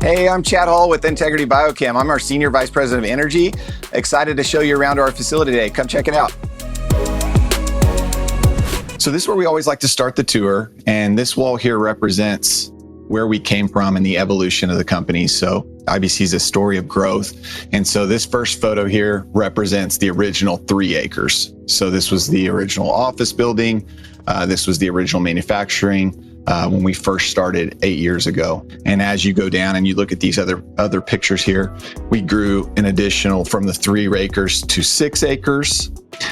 Hey, I'm Chad Hall with Integrity BioChem. I'm our Senior Vice President of Energy. Excited to show you around our facility today. Come check it out. So this is where we always like to start the tour. And this wall here represents where we came from and the evolution of the company. So IBC is a story of growth. And so this first photo here represents the original 3 acres. So this was the original office building. This was the original manufacturing when we first started 8 years ago. And as you go down and you look at these other pictures here, we grew an additional from the 3 acres to 6 acres.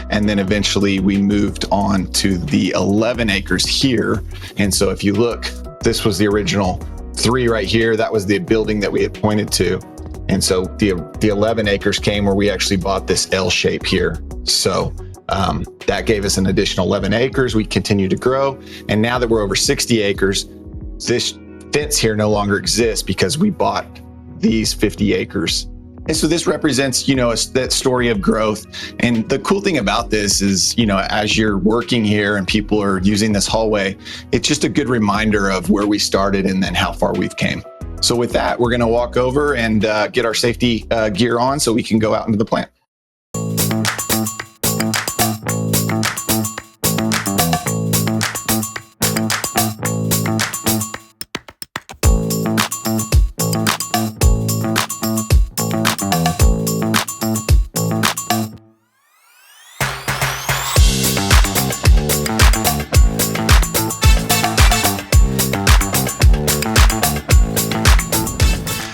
And then eventually we moved on to the 11 acres here. And so if you look, this was the original 3 right here. That was the building that we had pointed to. And so the 11 acres came where we actually bought this L shape here. So that gave us an additional 11 acres. We continue to grow. And now that we're over 60 acres, this fence here no longer exists because we bought these 50 acres. And so this represents, that story of growth. And the cool thing about this is, as you're working here and people are using this hallway, it's just a good reminder of where we started and then how far we've came. So with that, we're going to walk over and get our safety gear on so we can go out into the plant.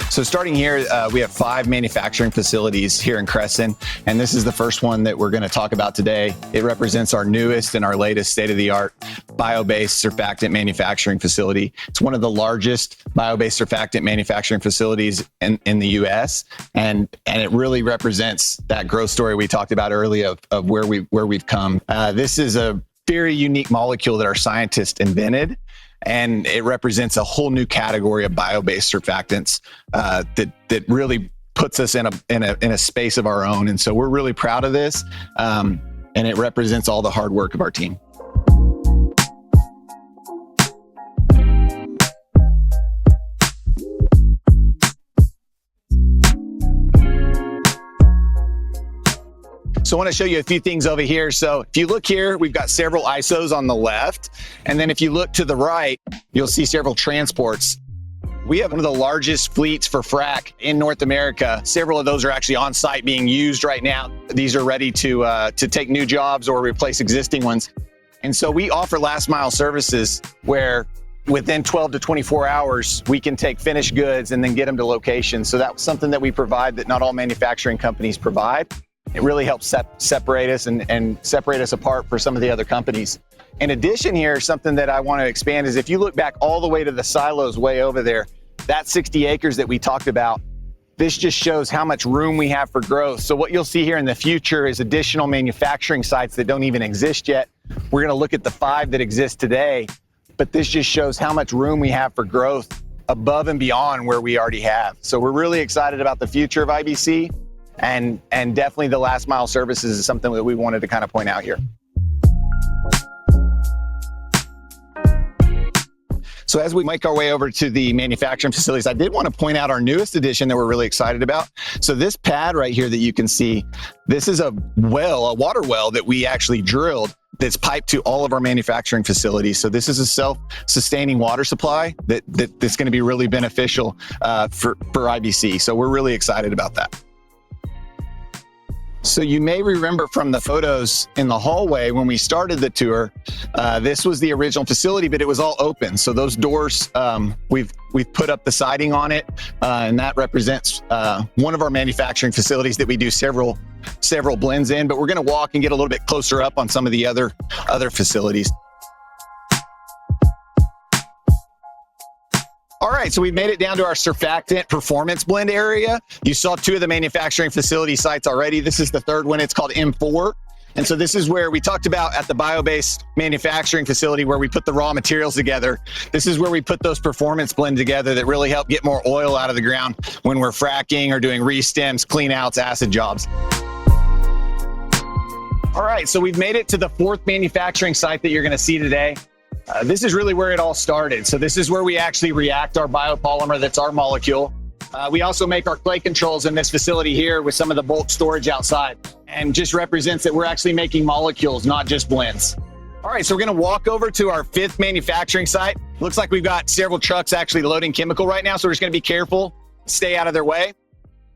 So starting here, we have 5 manufacturing facilities here in Crescent, and this is the first one that we're going to talk about today. It represents our newest and our latest state-of-the-art bio-based surfactant manufacturing facility. It's one of the largest bio-based surfactant manufacturing facilities in the U.S., and it really represents that growth story we talked about earlier of where we've come. This is a very unique molecule that our scientists invented. And it represents a whole new category of bio-based surfactants that really puts us in a space of our own. And so we're really proud of this, and it represents all the hard work of our team. So I want to show you a few things over here. So if you look here, we've got several ISOs on the left. And then if you look to the right, you'll see several transports. We have one of the largest fleets for frac in North America. Several of those are actually on site being used right now. These are ready to take new jobs or replace existing ones. And so we offer last mile services where within 12 to 24 hours, we can take finished goods and then get them to locations. So that's something that we provide that not all manufacturing companies provide. It really helps separate us and separate us apart for some of the other companies. In addition here, something that I want to expand is if you look back all the way to the silos way over there, that 60 acres that we talked about, this just shows how much room we have for growth. So what you'll see here in the future is additional manufacturing sites that don't even exist yet. We're going to look at the 5 that exist today, but this just shows how much room we have for growth above and beyond where we already have. So we're really excited about the future of IBC. And definitely the last mile services is something that we wanted to kind of point out here. So as we make our way over to the manufacturing facilities, I did want to point out our newest addition that we're really excited about. So this pad right here that you can see, this is a water well that we actually drilled that's piped to all of our manufacturing facilities. So this is a self-sustaining water supply that's going to be really beneficial for IBC. So we're really excited about that. So you may remember from the photos in the hallway when we started the tour, this was the original facility, but it was all open. So those doors, we've put up the siding on it, and that represents one of our manufacturing facilities that we do several blends in. But we're going to walk and get a little bit closer up on some of the other facilities. All right, so we've made it down to our surfactant performance blend area. You saw 2 of the manufacturing facility sites already. This is the 3rd one. It's called M4. And so this is where we talked about at the bio-based manufacturing facility where we put the raw materials together. This is where we put those performance blend together that really help get more oil out of the ground when we're fracking or doing re-stems, clean outs, acid jobs. All right, so we've made it to the 4th manufacturing site that you're going to see today. This is really where it all started. So this is where we actually react our biopolymer, that's our molecule. We also make our clay controls in this facility here with some of the bulk storage outside, and just represents that we're actually making molecules, not just blends. All right, so we're gonna walk over to our 5th manufacturing site. Looks like we've got several trucks actually loading chemical right now, so we're just gonna be careful, stay out of their way.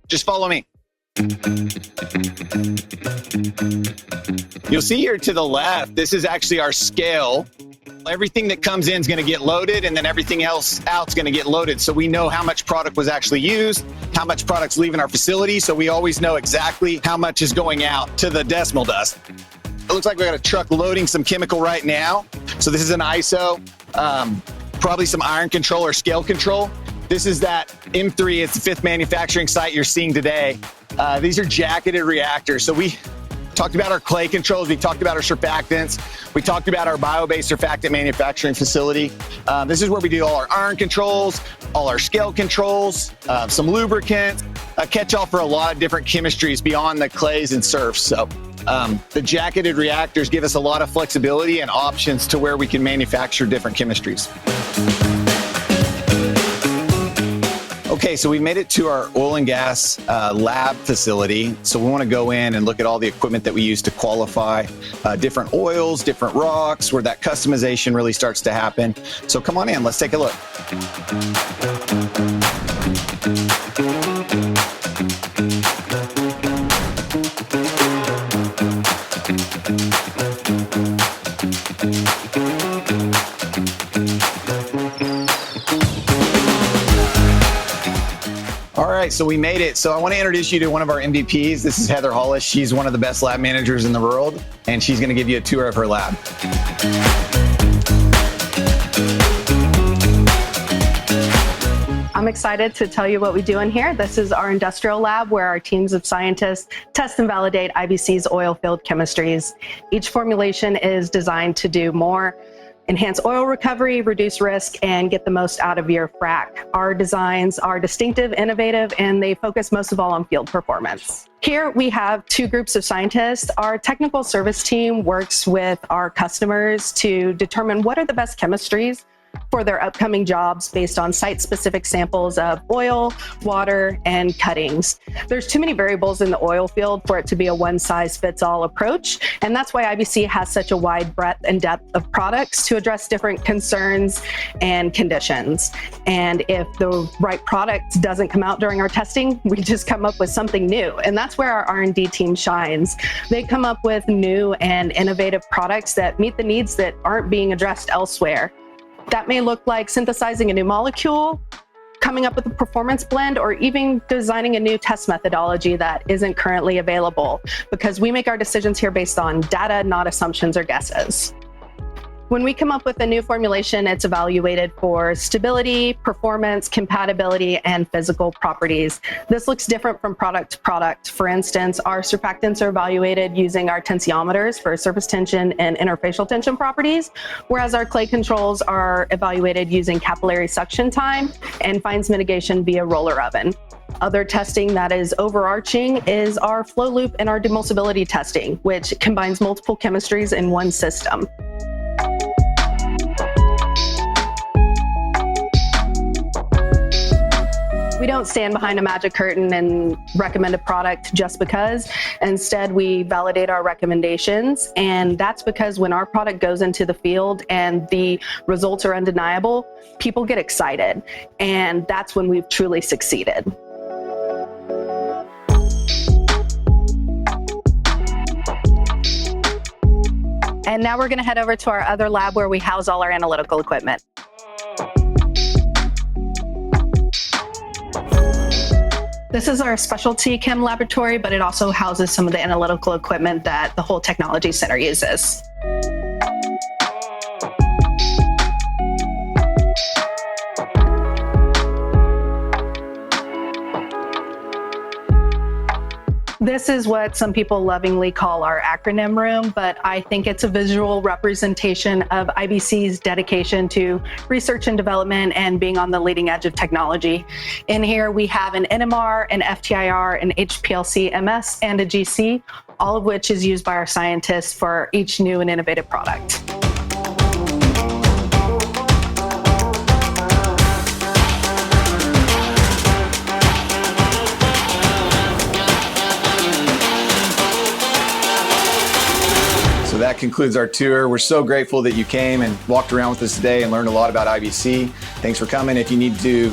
Just follow me. You'll see here to the left, this is actually our scale. Everything that comes in is going to get loaded, and then everything else out is going to get loaded. So we know how much product was actually used, how much product's leaving our facility. So we always know exactly how much is going out to the decimal dust. It looks like we got a truck loading some chemical right now. So this is an ISO, probably some iron control or scale control. This is that M3, it's the 5th manufacturing site you're seeing today. These are jacketed reactors. So we talked about our clay controls, we talked about our surfactants, we talked about our bio-based surfactant manufacturing facility. This is where we do all our iron controls, all our scale controls, some lubricants, a catch-all for a lot of different chemistries beyond the clays and surfs. So the jacketed reactors give us a lot of flexibility and options to where we can manufacture different chemistries. Okay, so we made it to our oil and gas lab facility. So we want to go in and look at all the equipment that we use to qualify different oils, different rocks, where that customization really starts to happen. So come on in, let's take a look. All right, so we made it. So I want to introduce you to one of our MVPs. This is Heather Hollis. She's one of the best lab managers in the world, and she's going to give you a tour of her lab. I'm excited to tell you what we do in here. This is our industrial lab where our teams of scientists test and validate IBC's oil-filled chemistries. Each formulation is designed to do more, enhance oil recovery, reduce risk, and get the most out of your frac. Our designs are distinctive, innovative, and they focus most of all on field performance. Here we have 2 groups of scientists. Our technical service team works with our customers to determine what are the best chemistries for their upcoming jobs based on site-specific samples of oil, water, and cuttings. There's too many variables in the oil field for it to be a one-size-fits-all approach, and that's why IBC has such a wide breadth and depth of products to address different concerns and conditions. And if the right product doesn't come out during our testing, we just come up with something new, and that's where our R&D team shines. They come up with new and innovative products that meet the needs that aren't being addressed elsewhere. That may look like synthesizing a new molecule, coming up with a performance blend, or even designing a new test methodology that isn't currently available, because we make our decisions here based on data, not assumptions or guesses. When we come up with a new formulation, it's evaluated for stability, performance, compatibility, and physical properties. This looks different from product to product. For instance, our surfactants are evaluated using our tensiometers for surface tension and interfacial tension properties, whereas our clay controls are evaluated using capillary suction time and fines mitigation via roller oven. Other testing that is overarching is our flow loop and our demulsibility testing, which combines multiple chemistries in one system. We don't stand behind a magic curtain and recommend a product just because. Instead, we validate our recommendations, and that's because when our product goes into the field and the results are undeniable, people get excited, and that's when we've truly succeeded. And now we're going to head over to our other lab where we house all our analytical equipment. This is our specialty chem laboratory, but it also houses some of the analytical equipment that the whole technology center uses. This is what some people lovingly call our acronym room, but I think it's a visual representation of IBC's dedication to research and development and being on the leading edge of technology. In here, we have an NMR, an FTIR, an HPLC MS, and a GC, all of which is used by our scientists for each new and innovative product. that concludes our tour. We're so grateful that you came and walked around with us today and learned a lot about IBC. Thanks for coming. If you need to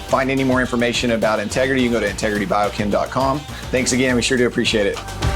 find any more information about integrity, you can go to integritybiochem.com. Thanks again. We sure do appreciate it.